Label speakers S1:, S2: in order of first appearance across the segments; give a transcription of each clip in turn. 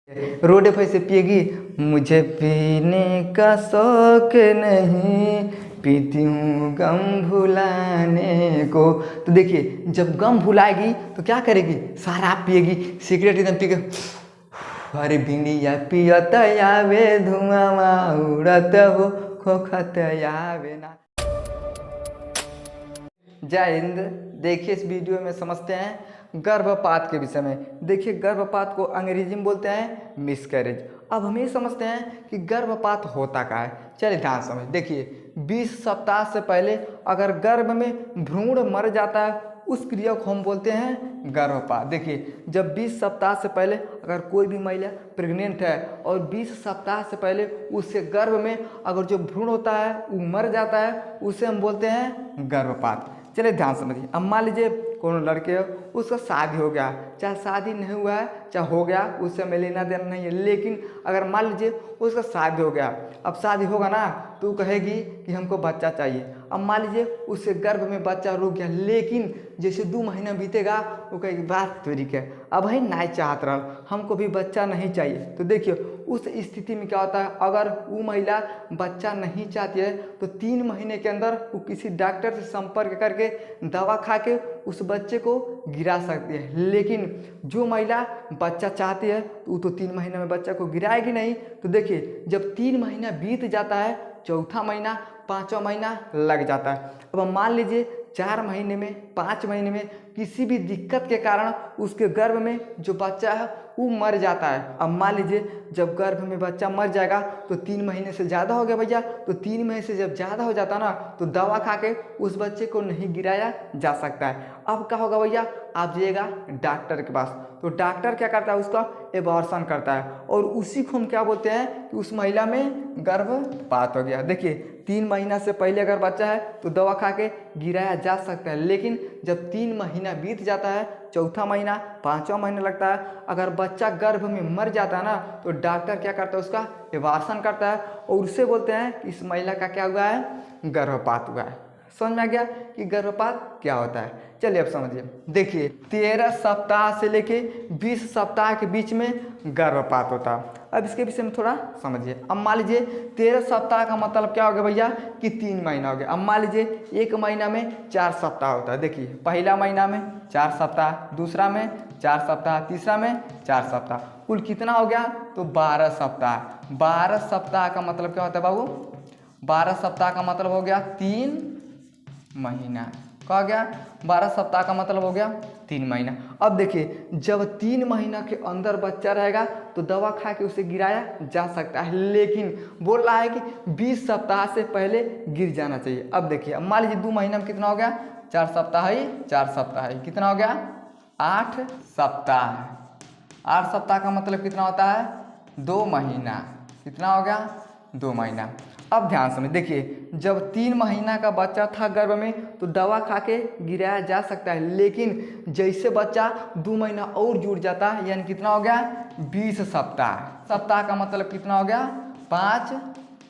S1: Road पे से पिएगी, मुझे पीने का शौक नहीं, पीती हूँ गम भुलाने को। तो देखिए जब गम भुलाएगी तो क्या करेगी, शराब पिएगी, सिगरेट एकदम पी के अरे भिंडिया पियत आवे धुआं उड़त हो खोखत आवे ना। जय हिंद। देखिए इस वीडियो में समझते हैं गर्भपात के विषय में। देखिए गर्भपात को अंग्रेजी में बोलते हैं मिसकैरेज। अब हम ये समझते हैं कि गर्भपात होता क्या है। चलिए ध्यान समझ। देखिए 20 सप्ताह से पहले अगर गर्भ में भ्रूण मर जाता है उस क्रिया को हम बोलते हैं गर्भपात। देखिए जब 20 सप्ताह से पहले अगर कोई भी महिला प्रेग्नेंट है और 20 सप्ताह से पहले उससे गर्भ में अगर जो भ्रूण होता है वो मर जाता है उसे हम बोलते हैं गर्भपात। चलिए ध्यान समझिए। अब मान लीजिए कौन लड़के हो उसका शादी हो गया, चाहे शादी नहीं हुआ है चाहे हो गया, उससे हमें लेना देना नहीं है। लेकिन अगर मान लीजिए उसका शादी हो गया, अब शादी होगा ना तो कहेगी कि हमको बच्चा चाहिए। अब मान लीजिए उससे गर्भ में बच्चा रुक गया, लेकिन जैसे 2 महीना बीतेगा वो कहेगी बात तोरी के अब है नहीं चाहत रहा, हमको भी बच्चा नहीं चाहिए। तो देखिए उस स्थिति में क्या होता है, अगर वो महिला बच्चा नहीं चाहती है तो 3 महीने के अंदर वो किसी डॉक्टर से संपर्क करके दवा खा के उस बच्चे को गिरा सकती है। लेकिन जो महिला बच्चा चाहती है तो वो तो 3 महीने में बच्चा को गिराएगी नहीं। तो देखिए जब 3 महीना बीत जाता है, चौथा महीना 5वां महीना लग जाता है। अब मान लीजिए 4 महीने में 5 महीने में किसी भी दिक्कत के कारण उसके गर्भ में जो बच्चा है वो मर जाता है। अब मान लीजिए जब गर्भ में बच्चा मर जाएगा तो 3 महीने से ज़्यादा हो गया भैया, तो 3 महीने से जब ज़्यादा हो जाता ना तो दवा खा के उस बच्चे को नहीं गिराया जा सकता है। अब क्या होगा भैया, आप जाइएगा डॉक्टर के पास, तो डॉक्टर क्या करता है उसका एबॉर्शन करता है और उसी को हम क्या बोलते हैं कि उस महिला में गर्भपात हो गया। देखिए 3 महीना से पहले अगर बच्चा है तो दवा खा के गिराया जा सकता है, लेकिन जब 3 महीना बीत जाता है, चौथा महीना 5वां महीना लगता है, अगर बच्चा गर्भ में मर जाता है ना तो डॉक्टर क्या करता है उसका एबॉर्शन करता है और उससे बोलते हैं कि इस महिला का क्या हुआ है, गर्भपात हुआ है। समझ में आ गया कि गर्भपात क्या होता है। चलिए अब समझिए। देखिए 13 सप्ताह से लेके 20 सप्ताह के बीच में गर्भपात होता है। अब इसके विषय में थोड़ा समझिए। अब मान लीजिए 13 सप्ताह का मतलब क्या हो गया भैया कि 3 महीना हो गया। अब मान लीजिए 1 महीना में 4 सप्ताह होता है। देखिए पहला महीना में 4 सप्ताह, दूसरा में 4 सप्ताह, तीसरा में 4 सप्ताह, कुल कितना हो गया तो 12 सप्ताह। 12 सप्ताह का मतलब क्या होता है बाबू, 12 सप्ताह का मतलब हो गया 3 महीना। कहा गया 12 सप्ताह का मतलब हो गया 3 महीना। अब देखिए जब 3 महीना के अंदर बच्चा रहेगा तो दवा खा के उसे गिराया जा सकता है, लेकिन बोल रहा है कि 20 सप्ताह से पहले गिर जाना चाहिए। अब देखिए अब मान लीजिए 2 महीना में कितना हो गया, 4 सप्ताह है, 4 सप्ताह है, कितना हो गया 8 सप्ताह। 8 सप्ताह का मतलब कितना होता है 2 महीना, कितना हो गया 2 महीना। अब ध्यान समझ। देखिए जब 3 महीना का बच्चा था गर्भ में तो दवा खा के गिराया जा सकता है, लेकिन जैसे बच्चा 2 महीना और जुड़ जाता है यानी कितना हो गया 20 सप्ताह। सप्ताह का मतलब कितना हो गया 5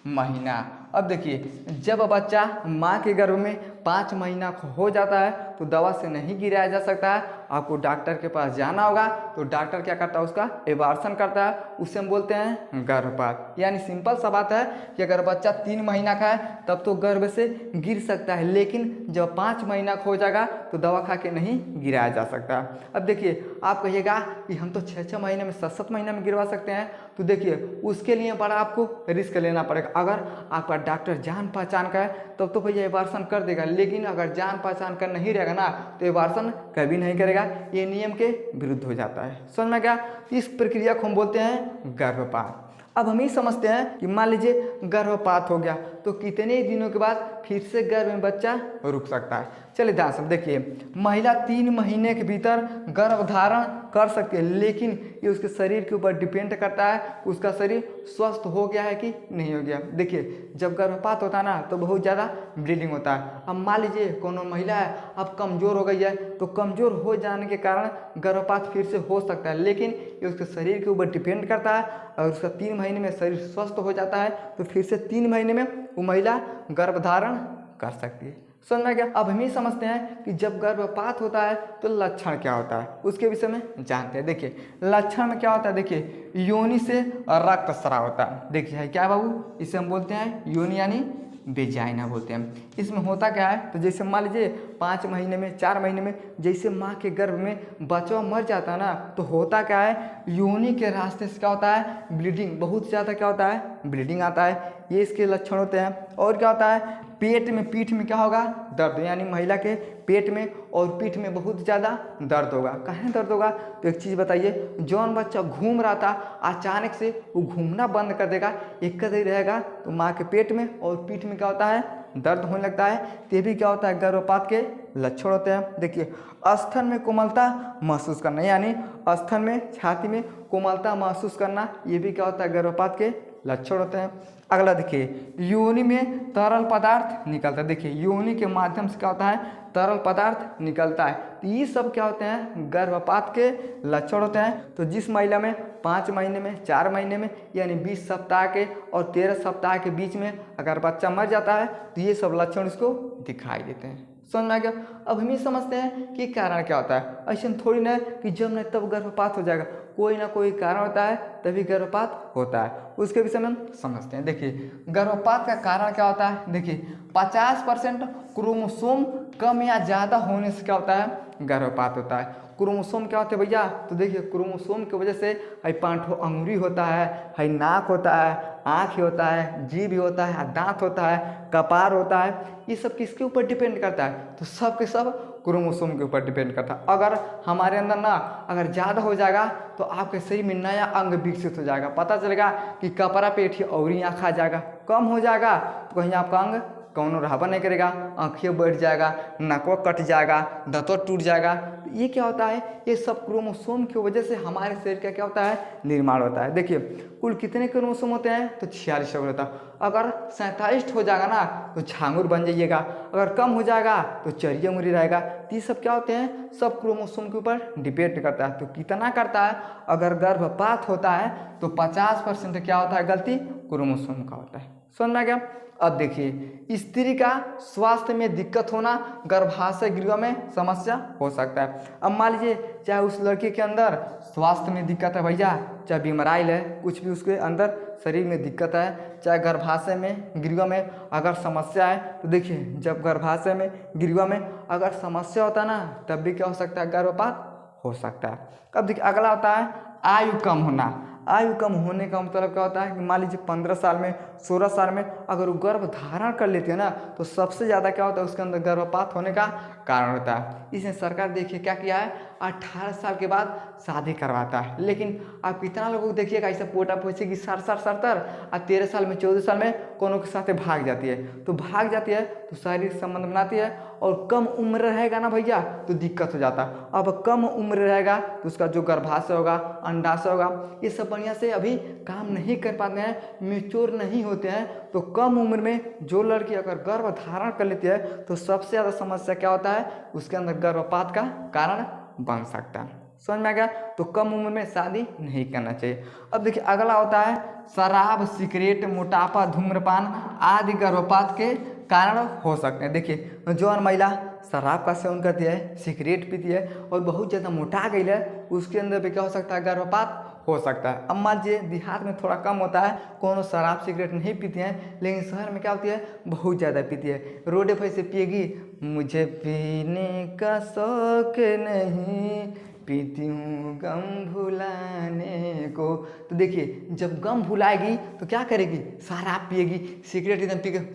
S1: महीना। अब देखिए जब बच्चा माँ के गर्भ में 5 महीना हो जाता है तो दवा से नहीं गिराया जा सकता है, आपको डॉक्टर के पास जाना होगा। तो डॉक्टर क्या करता है उसका एबॉर्शन करता है, उसे हम बोलते हैं गर्भपात। यानी सिंपल सा बात है कि अगर बच्चा 3 महीना का है तब तो गर्भ से गिर सकता है, लेकिन जब 5 महीना का हो जाएगा तो दवा खा के नहीं गिराया जा सकता। अब देखिए आप कहिएगा कि हम तो 6-6 महीने में 7-7 महीने में गिरवा सकते हैं, तो देखिए उसके लिए बड़ा आपको रिस्क लेना पड़ेगा। अगर आपका डॉक्टर जान पहचान का है तब तो भैया एबॉर्शन कर देगा, लेकिन अगर जान पहचान का नहीं रहेगा ना तो एबॉर्शन कभी नहीं करेगा, ये नियम के विरुद्ध हो जाता है। समझ में गया। इस प्रक्रिया को हम बोलते हैं गर्भपात। अब हम ही समझते हैं कि मान लीजिए गर्भपात हो गया तो कितने दिनों के बाद फिर से गर्भ में बच्चा रुक सकता है। चलिए ध्यान से देखिए, महिला 3 महीने के भीतर गर्भ धारण कर सकती है, लेकिन ये उसके शरीर के ऊपर डिपेंड करता है उसका शरीर स्वस्थ हो गया है कि नहीं हो गया। देखिए जब गर्भपात होता है ना तो बहुत ज़्यादा ब्लीडिंग होता है। अब मान लीजिए कोनो महिला है अब कमज़ोर हो गई है, तो कमज़ोर हो जाने के कारण गर्भपात फिर से हो सकता है, लेकिन ये उसके शरीर के ऊपर डिपेंड करता है। और उसका 3 महीने में शरीर स्वस्थ हो जाता है तो फिर से 3 महीने में वो महिला गर्भ धारण कर सकती है। समझ में आ गया। अब हम ही समझते हैं कि जब गर्भपात होता है तो लक्षण क्या होता है, उसके विषय में जानते हैं। देखिए लक्षण में क्या होता है, देखिए योनि से रक्तस्राव होता है। देखिए है क्या बाबू, इसे हम बोलते हैं योनि यानी वेजाइना बोलते हैं। इसमें होता क्या है, तो जैसे मान लीजिए 5 महीने में 4 महीने में जैसे माँ के गर्भ में बच्चा मर जाता है ना, तो होता क्या है, योनि के रास्ते से क्या होता है, ब्लीडिंग, बहुत ज़्यादा क्या होता है, ब्लीडिंग आता है। ये इसके लक्षण होते हैं। और क्या होता है, पेट में, पीठ में क्या होगा, दर्द, यानी महिला के पेट में और पीठ में बहुत ज़्यादा दर्द होगा। कहाँ दर्द होगा, तो एक चीज़ बताइए, जौन बच्चा घूम रहा था अचानक से वो घूमना बंद कर देगा, एक कदर ही रहेगा, तो माँ के पेट में और पीठ में क्या होता है, दर्द होने लगता है। तो भी क्या होता है, गर्भपात के लक्षण होते हैं। देखिए स्तन में कोमलता महसूस करना, यानी स्तन में, छाती में कोमलता महसूस करना, ये भी क्या होता है, गर्भपात के लक्षण होते हैं। अगला देखिए, योनि में तरल पदार्थ निकलता है। देखिए योनि के माध्यम से क्या होता है, तरल पदार्थ निकलता है। तो ये सब क्या होते हैं, गर्भपात के लक्षण होते हैं। तो जिस महिला में 5 महीने में 4 महीने में यानी 20 सप्ताह के और 13 सप्ताह के बीच में अगर बच्चा मर जाता है तो ये सब लक्षण उसको दिखाई देते हैं। समझ में आ गया। अब हम ये समझते हैं कि कारण क्या होता है। ऐसा थोड़ी ना कि जब नहीं तब गर्भपात हो जाएगा, कोई ना कोई कारण होता है तभी गर्भपात होता है, उसके विषय में हम समझते हैं। देखिए गर्भपात का कारण क्या होता है, देखिए 50% क्रोमोसोम कम या ज़्यादा होने से क्या होता है, गर्भपात होता है। क्रोमोसोम क्या होते हैं भैया, तो देखिए क्रोमोसोम की वजह से है 5 अंगुरी होता है नाक होता है, आँख होता है, जीभ होता है, दांत होता है, कपार होता है। ये सब किसके ऊपर डिपेंड करता है, तो सब के सब क्रोमोसोम के ऊपर डिपेंड करता है। अगर हमारे अंदर ना अगर ज़्यादा हो जाएगा तो आपके शरीर में नया अंग विकसित हो जाएगा, पता चलेगा कि कपड़ा पेट और आँख आ जाएगा। कम हो जाएगा तो कहीं आपका अंग कौनो रहबा नहीं करेगा, आँखें बैठ जाएगा, नकवा कट जाएगा, दांतों टूट जाएगा। ये क्या होता है, ये सब क्रोमोसोम की वजह से हमारे शरीर का क्या होता है, निर्माण होता है। देखिए कुल कितने क्रोमोसोम होते हैं, तो 46 होता है। अगर 47 हो जाएगा ना तो छांगुर बन जाइएगा, अगर कम हो जाएगा तो चरिया मुरी रहेगा। तो ये सब क्या होते हैं, सब क्रोमोसोम के ऊपर डिपेंड करता है। तो कितना करता है, अगर गर्भपात होता है तो 50% क्या होता है, गलती क्रोमोसोम का होता है। समझ में आ गया। अब देखिए स्त्री का स्वास्थ्य में दिक्कत होना गर्भाशय गृह में समस्या हो सकता है। अब मान लीजिए चाहे उस लड़की के अंदर स्वास्थ्य में दिक्कत है भैया, चाहे बीमाराइल है, कुछ भी उसके अंदर शरीर में दिक्कत है, चाहे गर्भाशय में गृह में अगर समस्या है, तो देखिए जब गर्भाशय में गृह में अगर समस्या होता है ना तब भी क्या हो सकता है, गर्भपात हो सकता है। अब देखिए अगला होता है आयु कम होना। आयु कम होने का मतलब क्या होता है कि मान लीजिए 15 साल में 16 साल में अगर वो गर्भ धारण कर लेती है ना तो सबसे ज़्यादा क्या होता है, उसके अंदर गर्भपात होने का कारण होता है। इसमें सरकार देखिए क्या किया है, 18 साल के बाद शादी करवाता है। लेकिन आप कितना लोगों को देखिएगा ऐसा पोटा पोछी की 60-70 और 13 साल में 14 साल में कोनो के साथ भाग जाती है। तो भाग जाती है तो शारीरिक संबंध बनाती है, और कम उम्र रहेगा ना भैया तो दिक्कत हो जाता है। अब कम उम्र रहेगा तो उसका जो गर्भाशय होगा, अंडाशय होगा, ये सब बढ़िया से अभी काम नहीं कर पाते हैं, मैच्योर नहीं होते हैं। तो कम उम्र में जो लड़की अगर गर्भ धारण कर लेती है तो सबसे ज़्यादा समस्या क्या होता है, उसके अंदर गर्भपात का कारण बन सकता है। समझ में आ गया। तो कम उम्र में शादी नहीं करना चाहिए। अब देखिए अगला होता है शराब, सिगरेट, मोटापा, धूम्रपान आदि गर्भपात के कारण हो सकते हैं। देखिए जौन महिला शराब का सेवन करती है, सिगरेट पीती है और बहुत ज़्यादा मोटा गई है, उसके अंदर भी क्या हो सकता है, गर्भपात हो सकता है। अब मान लीजिए देहात में थोड़ा कम होता है, कोनो शराब सिगरेट नहीं पीती हैं, लेकिन शहर में क्या होती है, बहुत ज़्यादा पीती है। रोडे पर से पिएगी, मुझे पीने का शौक नहीं, पीती हूँ गम भुलाने को। तो देखिए जब गम भुलाएगी तो क्या करेगी, शराब पिएगी, सिगरेट एकदम पी के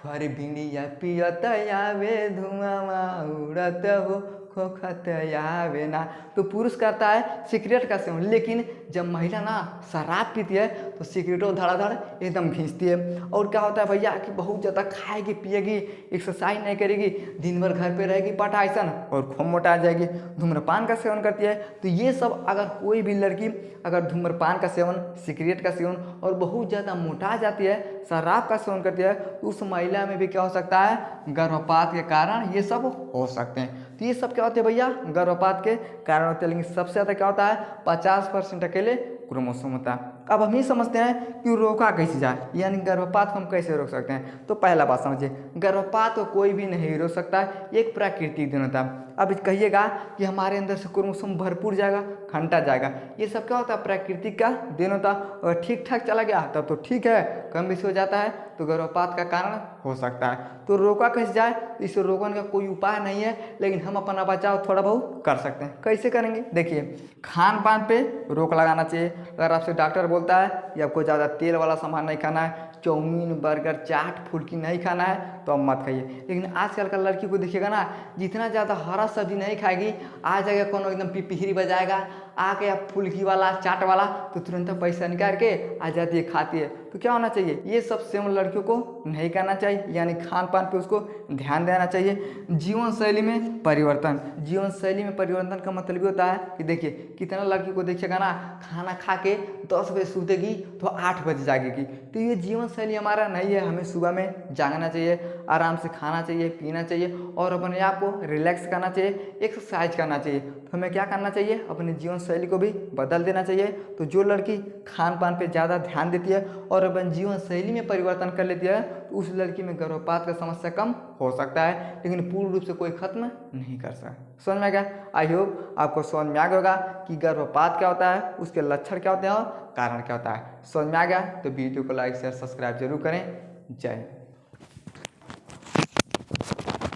S1: अरे बीड़िया पियत आवे धुआं उड़त हो खोखत आवे ना। तो पुरुष करता है सिगरेट का सेवन, लेकिन जब महिला ना शराब पीती है तो सिगरेटों धड़ाधड़ एकदम खींचती है। और क्या होता है भैया कि बहुत ज़्यादा खाएगी पिएगी, एक्सरसाइज नहीं करेगी, दिन भर घर पे रहेगी पटाइसन और खूब मोटा जाएगी। धूम्रपान का सेवन करती है। तो ये सब अगर कोई भी लड़की अगर धूम्रपान का सेवन, सिगरेट का सेवन और बहुत ज़्यादा मोटा जाती है, शराब का सेवन करती है, तो उस महिला में भी क्या हो सकता है, गर्भपात के कारण ये सब हो सकते हैं। तो ये सब क्या होते हैं भैया, गर्भपात के कारण होते हैं। लेकिन सबसे ज़्यादा क्या होता है, 50% अकेले क्रोमोसोम होता है। अब हम ये समझते हैं कि रोका कैसे जाए, यानी गर्भपात को हम कैसे रोक सकते हैं। तो पहला बात समझिए, गर्भपात को कोई भी नहीं रोक सकता, एक प्राकृतिक दिन होता है। अब कहिएगा कि हमारे अंदर से क्रोमोसोम भरपूर जाएगा, घंटा जाएगा, ये सब क्या होता है, प्राकृतिक का दिन होता है। अगर ठीक ठाक चला गया तब तो ठीक है, कम बेसी हो जाता है तो गर्भपात का कारण हो सकता है। तो रोका कैसे जाए, तो इसे रोकने का कोई उपाय नहीं है, लेकिन हम अपना बचाव थोड़ा बहुत कर सकते हैं। कैसे करेंगे, देखिए खान पान पे रोक लगाना चाहिए। अगर आपसे डॉक्टर बोलता है कि आपको ज़्यादा तेल वाला सामान नहीं खाना है, चाउमीन बर्गर चाट फुल्की नहीं खाना है, तो अब मत खाइए। लेकिन आजकल का लड़की को देखिएगा ना, जितना ज़्यादा हरा सब्जी नहीं खाएगी, आ जाएगा कोनो एकदम पिपहिरी बजाएगा, आके या फुल्की वाला चाट वाला, तो तुरंत पैसा निकाल के आ जाती है, खाती है। तो क्या होना चाहिए, ये सब सेम लड़कियों को नहीं करना चाहिए, यानी खान पान पे उसको ध्यान देना चाहिए। जीवन शैली में परिवर्तन, जीवन शैली में परिवर्तन का मतलब ये होता है कि देखिए कितना लड़की को देखिएगा ना, खाना खा के 10 बजे सूतेगी तो 8 बजे जागेगी। तो ये जीवन शैली हमारा नहीं है। हमें सुबह में जागना चाहिए, आराम से खाना चाहिए, पीना चाहिए और अपने आप को रिलैक्स करना चाहिए, एक्सरसाइज करना चाहिए। तो हमें क्या करना चाहिए, अपने जीवन शैली को भी बदल देना चाहिए। तो जो लड़की खान पान पे ज़्यादा ध्यान देती है और अपन जीवन शैली में परिवर्तन कर लेती है, तो उस लड़की में गर्भपात का समस्या कम हो सकता है, लेकिन पूर्ण रूप से कोई खत्म नहीं कर सकता। समझ में आ गया? आई होप आपको समझ में आ गया होगा कि गर्भपात क्या होता है, उसके लक्षण क्या होते हैं और कारण क्या होता है। समझ में आ गया तो वीडियो को लाइक शेयर सब्सक्राइब जरूर करें। जय हिंद।